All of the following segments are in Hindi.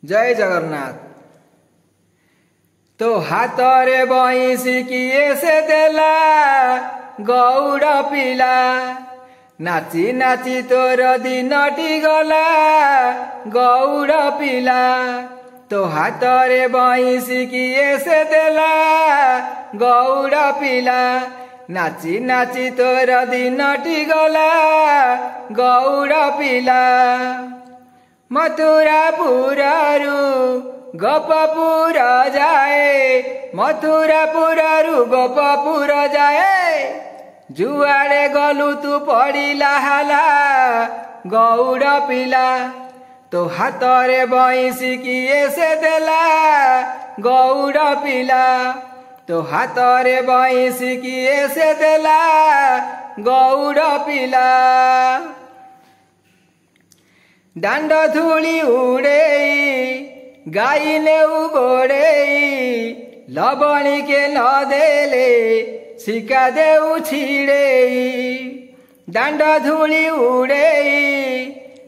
जय जगन्नाथ। तो हाथरे बईसी किए से देला गौड़ पिला, नाची नाची तोर दिनटी गला गौड़ पिला। तो हाथरे बईसी किए से देला गौड़ पिला, नाची नाची तोर दिनटी गला गौड़ पिला। मथुरापुरु गोपपुर जाए, मथुरापुरु गोपपुर जाए, जुआड़े गलु तू पड़िला हाला गौड़ पिला। तो हाथरे बईसी किए से देला गौड़ पिला, तो हाथरे बईसी किए से देला गौड़ पिला। दांड धूली उड़े गाइले गोड़े, लबणी के न देले सिका देऊ छिड़े। दांड धूली उड़े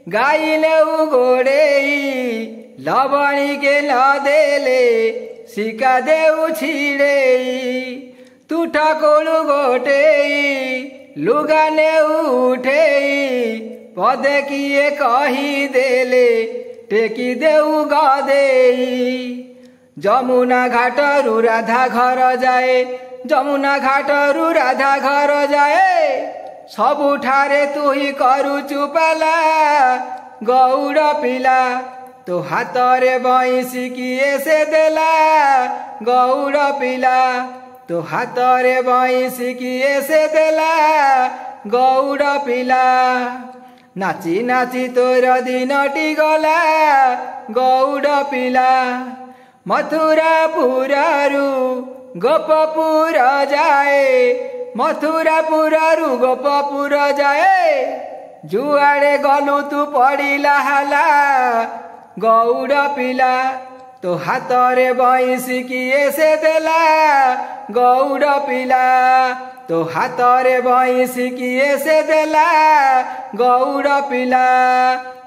गाइले गोड़े, लबणी के न देले सिका देऊ छिड़े। तू ठाकुर गोटे लुगाने उठे, पदे किए कही देले टेकी देऊ गदे। जमुना घाटरू राधा घर जाए, जमुना घाटरू राधा घर जाए, सबुठारे तू ही करू चुपाला गौड़ पिला। तो हाथरे बईसी किए से देला गौड़ पिला, तो हाथरे बईसी किए से देला गौड़ पिला। नाची नाची तोर दिनटी गला गौड़ पिला। मथुरापुरु गोपपुर जाए, मथुरापुरु गोपपुर जाए, जुआड़े गलु तू पड़िला हाला गौड़ पिला। तो हाथरे बईसी किए से देला गौड़ पिला, तो हाथरे बईसी किए से देला गौड़ पिला।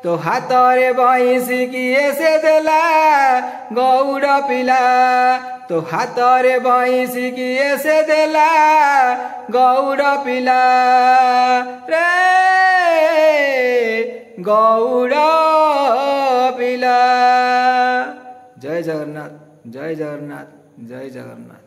तो हाथरे बईसी किए से देला गौड़ पिला, तो हाथरे बईसी किए से देला गौड़ पिला रे गौड़ पिला। जय जगन्नाथ, जय जगन्नाथ, जय जगन्नाथ।